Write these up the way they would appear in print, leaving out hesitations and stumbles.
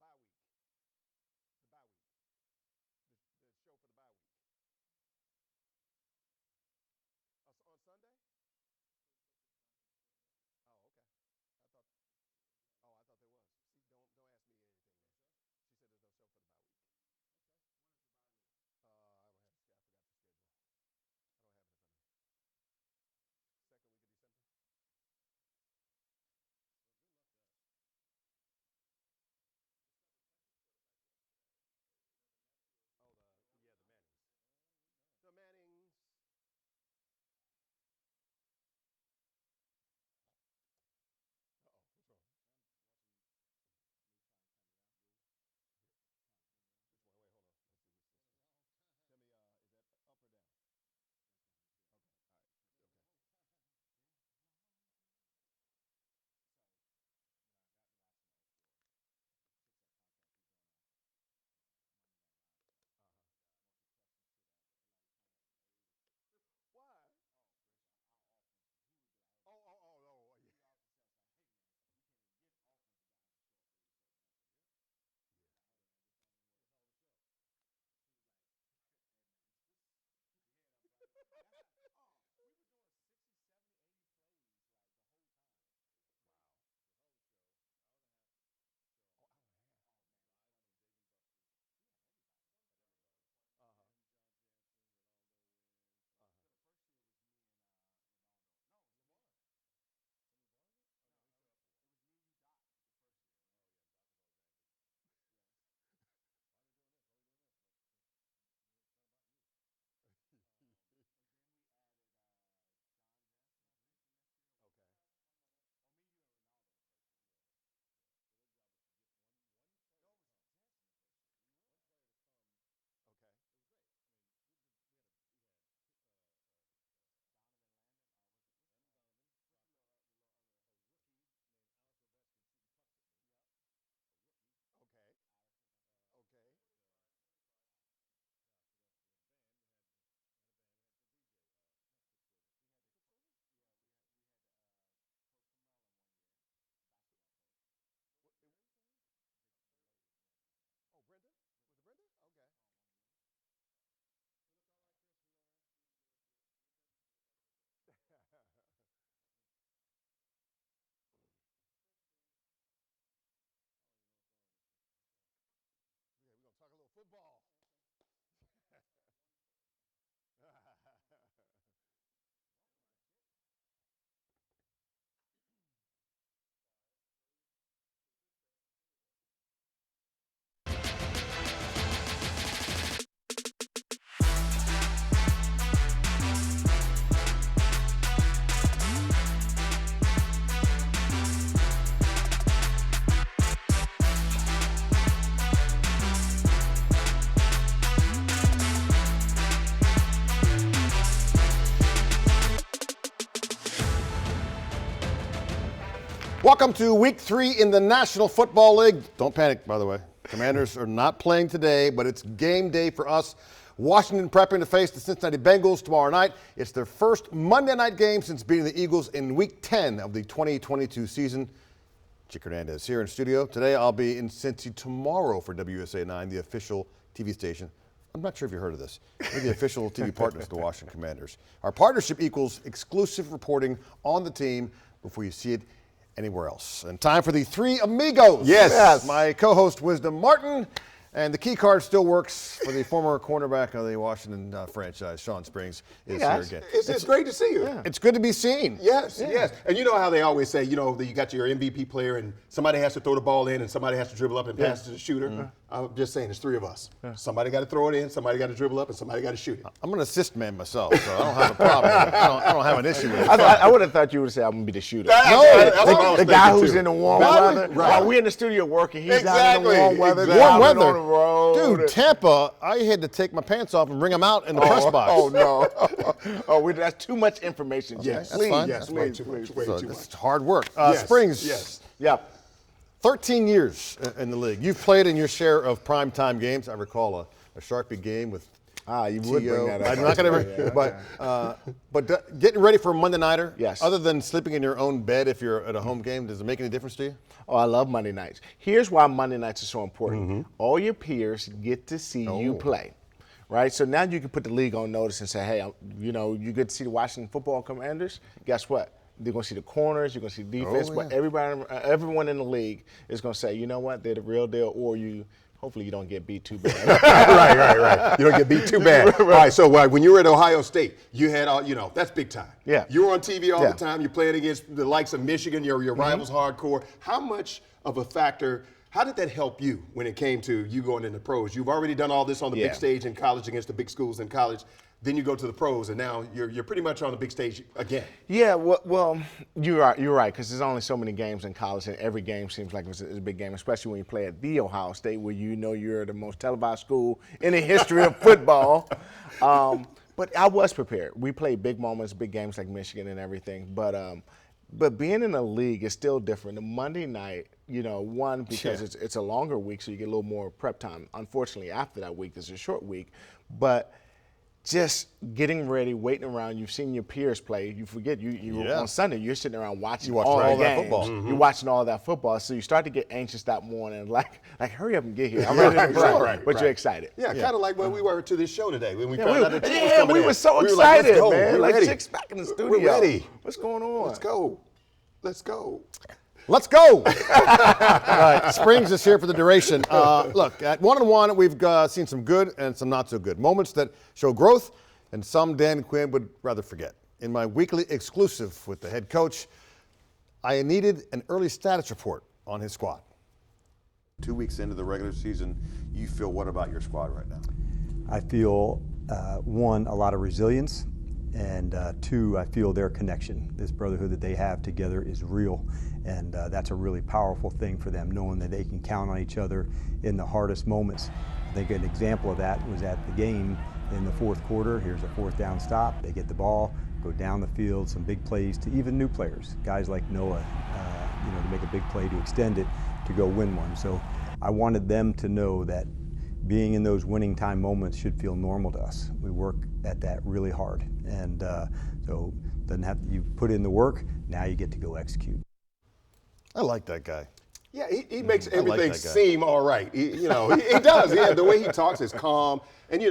bye week. The bye week. The show for the bye week. On Sunday? Oh, okay. I thought. Oh, I thought there was. See, don't ask me anything then. She said there's no show for the bye week. I don't have. I forgot the schedule. I don't have it in front of me. Second week of December. Oh, the Mannings. The Mannings. Uh-oh, what's wrong? Which one? Wait, hold on. Let's see. Tell me, is that up or down? Okay, all right. Okay. Uh-huh. Why? Oh, yeah. Wow. Oh, hour and a half. Uh-huh. Uh-huh. Okay. Okay. Okay. Okay. Oh, Brenda? Was it Brenda? Okay. Yeah, we're gonna talk a little football. Welcome to week 3 in the National Football League. Don't panic, by the way. Commanders are not playing today, but it's game day for us. Washington prepping to face the Cincinnati Bengals tomorrow night. It's their first Monday night game since beating the Eagles in week 10 of the 2022 season. Chick Hernandez here in studio. Today I'll be in Cincy tomorrow for WUSA9, the official TV station. I'm not sure if you heard of this. We're the official TV partners of the Washington Commanders. Our partnership equals exclusive reporting on the team before you see it anywhere else. And time for the Three Amigos. Yes. My co-host Wisdom Martin, and the key card still works for the former cornerback of the Washington franchise, Shawn Springs, is here again. It's great to see you. Yeah. It's good to be seen. Yes, yes. And you know how they always say, you know, that you got your MVP player and somebody has to throw the ball in and somebody has to dribble up and pass it to the shooter. Mm-hmm. I'm just saying, there's 3 of us. Yeah. Somebody got to throw it in, somebody got to dribble up, and somebody got to shoot it. I'm an assist man myself, so I don't have a problem. I don't have an issue with it. I would have thought you would say I'm going to be the shooter. The guy who's in the warm weather. Right. While we're in the studio working, he's out in the warm weather. Warm weather. On the road. Dude, Tampa, I had to take my pants off and bring them out in the press box. Oh, no. That's too much information. Yes, please, fine. Yes, way too much. It's hard work. Yes, Springs. Yes. Yeah. 13 years in the league. You've played in your share of primetime games. I recall a Sharpie game with You would bring that up. I'm not going to, but getting ready for a Monday nighter. Yes. Other than sleeping in your own bed if you're at a home game, does it make any difference to you? Oh, I love Monday nights. Here's why Monday nights are so important. All your peers get to see you play, right? So now you can put the league on notice and say, hey, you get to see the Washington Football Commanders. Guess what? They're going to see the corners, you're going to see defense, but everyone in the league is going to say, you know what, they're the real deal, or hopefully you don't get beat too bad. right. You don't get beat too bad. All right, so when you were at Ohio State, you had that's big time. Yeah. You were on TV all the time. You're playing against the likes of Michigan, your rivals hardcore. How much of a factor, how did that help you when it came to you going into pros? You've already done all this on the big stage in college against the big schools in college. Then you go to the pros, and now you're pretty much on the big stage again. Yeah, well, you're right, because there's only so many games in college, and every game seems like it's a big game, especially when you play at the Ohio State, where you're the most televised school in the history of football. But I was prepared. We played big moments, big games like Michigan and everything, but being in a league is still different. The Monday night, one, because it's a longer week, so you get a little more prep time. Unfortunately, after that week, it's a short week, but just getting ready, waiting around. You've seen your peers play. You forget on Sunday. You're sitting around watching all that football. You're watching all that football, so you start to get anxious that morning. Like hurry up and get here. I'm ready to play. But you're excited. Yeah, kind of like when we were to this show today when we found out that you was coming we in. were so we excited, were like, man. We're like ready. 6 back in the studio. We're ready. What's going on? Let's go. Let's go. Let's go. All right, Springs is here for the duration. Look, at 1-on-1, we've seen some good and some not so good moments that show growth, and some Dan Quinn would rather forget. In my weekly exclusive with the head coach, I needed an early status report on his squad. 2 weeks into the regular season, you feel what about your squad right now? I feel, one, a lot of resilience, and two, I feel their connection. This brotherhood that they have together is real, and that's a really powerful thing for them, knowing that they can count on each other in the hardest moments. I think an example of that was at the game in the fourth quarter. Here's a 4th down stop. They get the ball, go down the field, some big plays to even new players, guys like Noah, to make a big play to extend it, to go win one. So I wanted them to know that being in those winning time moments should feel normal to us. We work at that really hard, and so doesn't have you put in the work. Now you get to go execute. I like that guy. Yeah, he makes everything that guy. seem all right. He does. Yeah, the way he talks is calm. And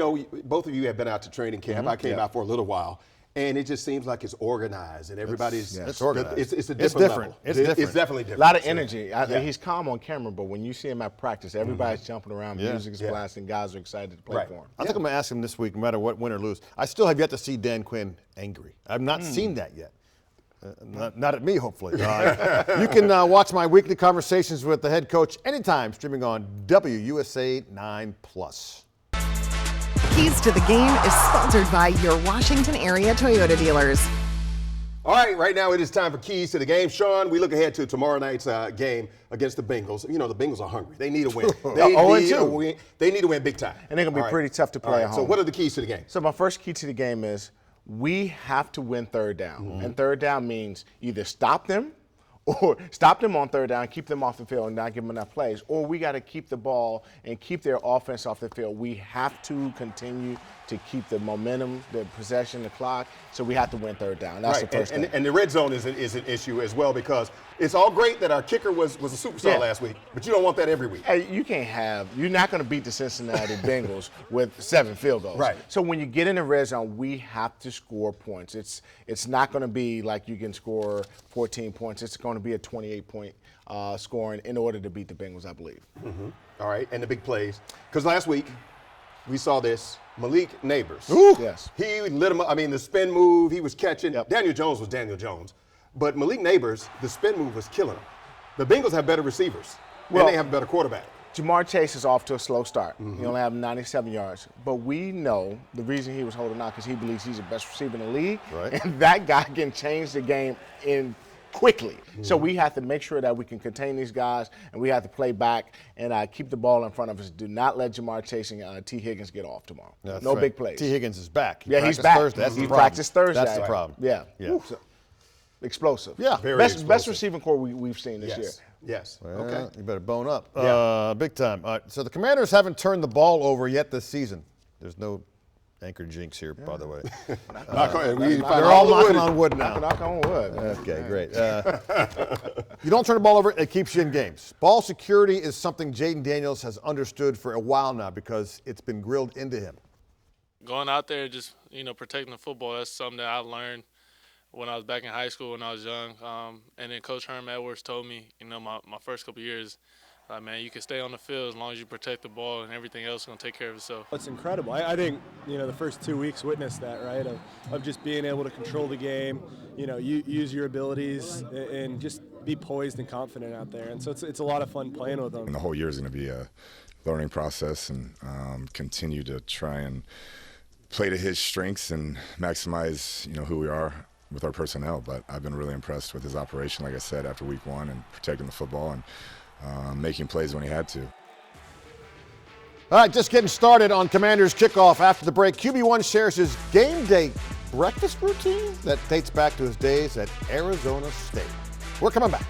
both of you have been out to training camp. I came out for a little while, and it just seems like it's organized, and everybody's it's organized. It's a different level. It's different. It's definitely different. A lot of energy. He's calm on camera, but when you see him at practice, everybody's jumping around, music is blasting, guys are excited to play for him. I think I'm going to ask him this week, no matter what, win or lose. I still have yet to see Dan Quinn angry. I've not seen that yet. Not at me, hopefully. You can watch my weekly conversations with the head coach anytime, streaming on WUSA9+. Keys to the Game is sponsored by your Washington area Toyota dealers. All right, right now it is time for Keys to the Game. Sean, we look ahead to tomorrow night's game against the Bengals. The Bengals are hungry. They need a win. They need to win big time. And they're going to be pretty tough to play at home. So what are the keys to the game? So my first key to the game is we have to win 3rd down. And 3rd down means either stop them or stop them on 3rd down, keep them off the field and not give them enough plays, or we got to keep the ball and keep their offense off the field. We have to continue to keep the momentum, the possession, the clock, so we have to win 3rd down. That's the first thing. And the red zone is an issue as well, because it's all great that our kicker was a superstar last week, but you don't want that every week. Hey, you're not going to beat the Cincinnati Bengals with 7 field goals. Right. So when you get in the red zone, we have to score points. It's not going to be like you can score 14 points. It's going to be a 28-point scoring in order to beat the Bengals, I believe. All right, and the big plays. Because last week, we saw this. Malik Neighbors. Yes. He lit him up. I mean, the spin move, he was catching. Daniel Jones was Daniel Jones. But Malik Neighbors, the spin move was killing him. The Bengals have better receivers, and they have a better quarterback. Jamar Chase is off to a slow start. He only have 97 yards. But we know the reason he was holding out because he believes he's the best receiver in the league. Right. And that guy can change the game in quickly. So we have to make sure that we can contain these guys, and we have to play back and keep the ball in front of us. Do not let Jamar Chase and T. Higgins get off tomorrow. No big plays. T. Higgins is back. He's back. Thursday. That's the he problem. practiced Thursday. That's the problem. Yeah. So, explosive. Yeah. Best receiving core we've seen this year. Yes. Well, okay. You better bone up. Big time. All right. So the Commanders haven't turned the ball over yet this season. There's no anchor jinx here, by the way. They're all knocking on wood now. Knock on wood. Okay, great. You don't turn the ball over, it keeps you in games. Ball security is something Jaden Daniels has understood for a while now because it's been grilled into him. Going out there and just, protecting the football, that's something that I learned when I was back in high school when I was young. And then Coach Herm Edwards told me, my first couple of years, man, you can stay on the field as long as you protect the ball and everything else is going to take care of itself. It's incredible. I think, the first 2 weeks witnessed that, right, of just being able to control the game, use your abilities and just be poised and confident out there. And so it's a lot of fun playing with them. And the whole year is going to be a learning process and continue to try and play to his strengths and maximize, who we are with our personnel. But I've been really impressed with his operation, like I said, after week 1 and protecting the football and making plays when he had to. All right, just getting started on Commanders Kickoff after the break. QB1 shares his game day breakfast routine that dates back to his days at Arizona State. We're coming back.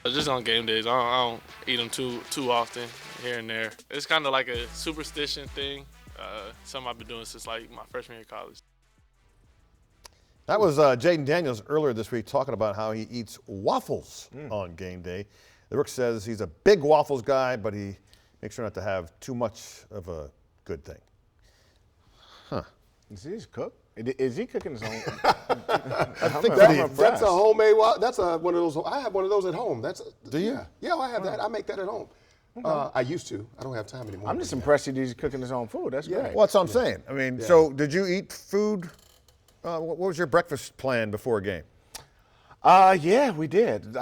Just on game days, I don't eat them too often here and there. It's kind of like a superstition thing, something I've been doing since like my freshman year of college. That was Jaden Daniels earlier this week talking about how he eats waffles on game day. The Rook says he's a big waffles guy, but he makes sure not to have too much of a good thing. Huh. Is he cook? Is he cooking his own? I think That's a homemade. That's one of those. I have one of those at home. Do you? Yeah, I have that. I make that at home. I used to. I don't have time anymore. I'm just impressed that he's cooking his own food. That's great. Well, that's what I'm saying. I mean, so did you eat food? What was your breakfast plan before a game? Yeah, we did.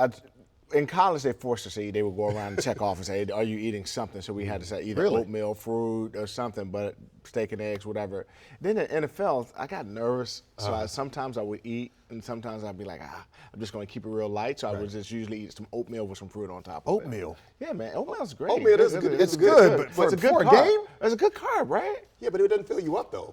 In college, they forced us to eat. They would go around and check off and say, "Are you eating something?" So we had to say either oatmeal, fruit, or something, but steak and eggs, whatever. Then in the NFL, I got nervous, so sometimes I would eat, and sometimes I'd be like, I'm just going to keep it real light. So I would just usually eat some oatmeal with some fruit on top of it. Oatmeal? Yeah, man, oatmeal's great. Oatmeal is good. It's good, but it's a good for a carb. game? It's a good carb, right? Yeah, but it doesn't fill you up though.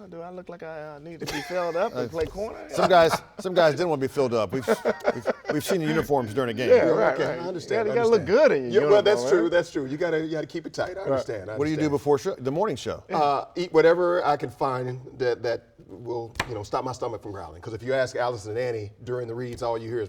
Do I look like I need to be filled up and play corner? Some guys didn't want to be filled up. We've seen the uniforms during a game. Yeah, right. Okay, right. I understand. You gotta look good in your uniform. Well, that's true. right? That's true. You gotta keep it tight. I understand. What do you do before the morning show? Eat whatever I can find that will stop my stomach from growling. Because if you ask Allison and Annie during the reads, all you hear is.